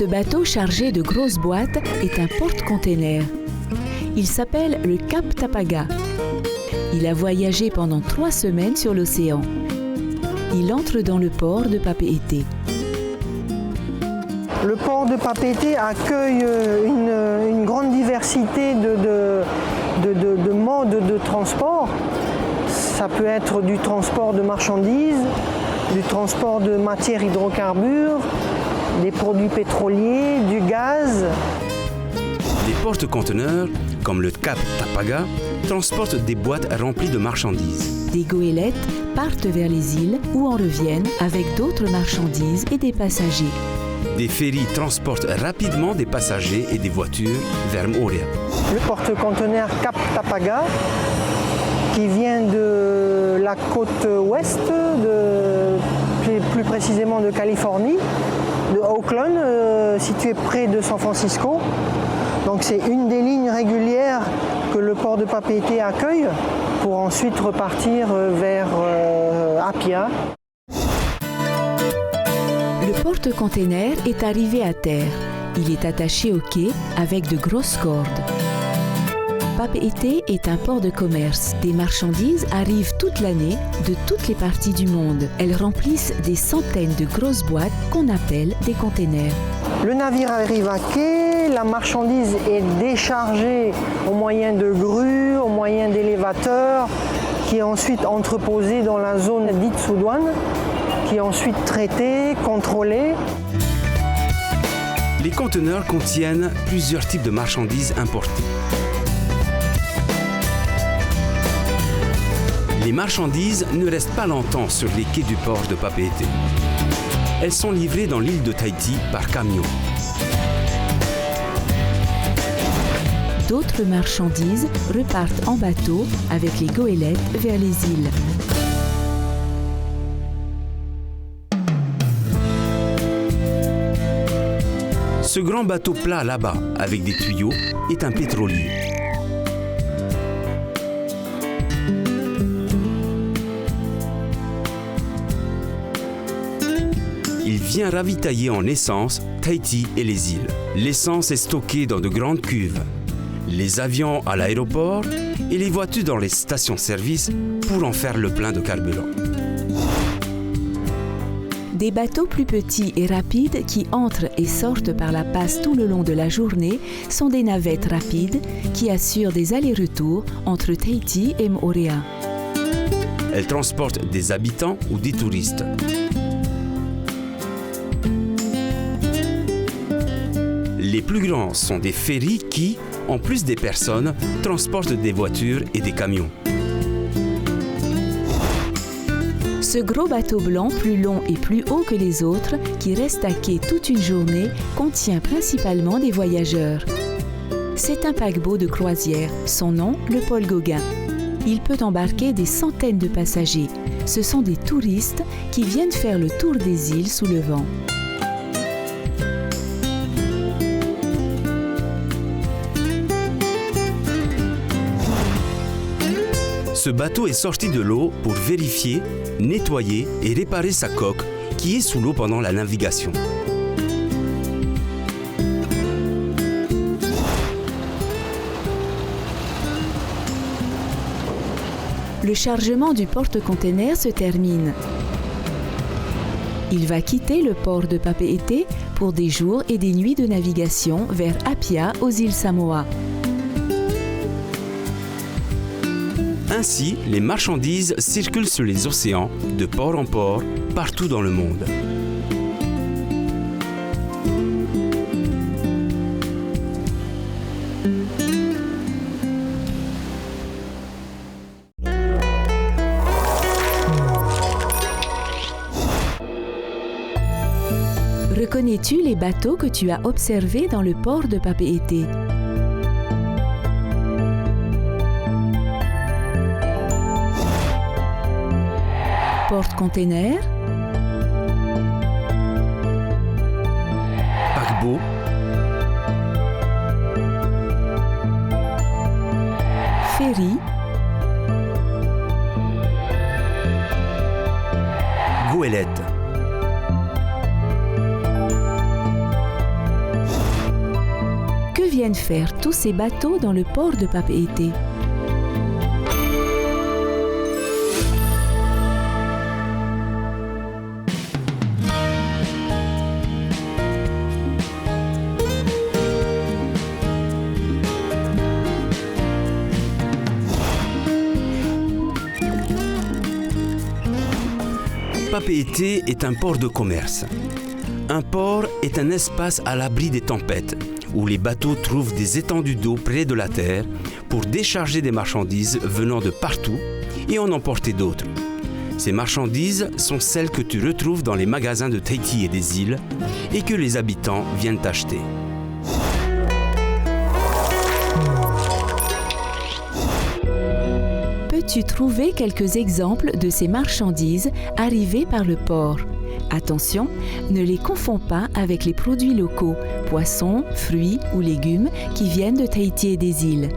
Ce bateau chargé de grosses boîtes est un porte-container. Il s'appelle le Cap Tapaga. Il a voyagé pendant 3 semaines sur l'océan. Il entre dans le port de Papeete. Le port de Papeete accueille une grande diversité de modes de transport. Ça peut être du transport de marchandises, du transport de matières hydrocarbures, des produits pétroliers, du gaz. Les porte-conteneurs, comme le Cap Tapaga, transportent des boîtes remplies de marchandises. Des goélettes partent vers les îles ou en reviennent avec d'autres marchandises et des passagers. Des ferries transportent rapidement des passagers et des voitures vers Moorea. Le porte-conteneur Cap Tapaga, qui vient de la côte ouest, plus précisément de Californie, de Oakland, situé près de San Francisco. Donc c'est une des lignes régulières que le port de Papeete accueille pour ensuite repartir vers Apia. Le porte-container est arrivé à terre. Il est attaché au quai avec de grosses cordes. Papeete est un port de commerce. Des marchandises arrivent toute l'année de toutes les parties du monde. Elles remplissent des centaines de grosses boîtes qu'on appelle des containers. Le navire arrive à quai, la marchandise est déchargée au moyen de grues, au moyen d'élévateurs, qui est ensuite entreposée dans la zone dite sous douane, qui est ensuite traitée, contrôlée. Les conteneurs contiennent plusieurs types de marchandises importées. Les marchandises ne restent pas longtemps sur les quais du port de Papeete. Elles sont livrées dans l'île de Tahiti par camion. D'autres marchandises repartent en bateau avec les goélettes vers les îles. Ce grand bateau plat là-bas, avec des tuyaux, est un pétrolier. Il vient ravitailler en essence Tahiti et les îles. L'essence est stockée dans de grandes cuves. Les avions à l'aéroport et les voitures dans les stations-service pour en faire le plein de carburant. Des bateaux plus petits et rapides qui entrent et sortent par la passe tout le long de la journée sont des navettes rapides qui assurent des allers-retours entre Tahiti et Moorea. Elles transportent des habitants ou des touristes. Les plus grands sont des ferries qui, en plus des personnes, transportent des voitures et des camions. Ce gros bateau blanc, plus long et plus haut que les autres, qui reste à quai toute une journée, contient principalement des voyageurs. C'est un paquebot de croisière, son nom, le Paul Gauguin. Il peut embarquer des centaines de passagers. Ce sont des touristes qui viennent faire le tour des îles sous le vent. Ce bateau est sorti de l'eau pour vérifier, nettoyer et réparer sa coque qui est sous l'eau pendant la navigation. Le chargement du porte-container se termine. Il va quitter le port de Papeete pour des jours et des nuits de navigation vers Apia aux îles Samoa. Ainsi, les marchandises circulent sur les océans, de port en port, partout dans le monde. Reconnais-tu les bateaux que tu as observés dans le port de Papeete? Porte-container, Paquebot, ferry, goélette, viennent faire tous ces bateaux dans le port de Papeete. Papeete est un port de commerce. Un port est un espace à l'abri des tempêtes, où les bateaux trouvent des étendues d'eau près de la terre pour décharger des marchandises venant de partout et en emporter d'autres. Ces marchandises sont celles que tu retrouves dans les magasins de Tahiti et des îles et que les habitants viennent acheter. Peux-tu trouver quelques exemples de ces marchandises arrivées par le port? Attention, ne les confonds pas avec les produits locaux, poissons, fruits ou légumes qui viennent de Tahiti et des îles.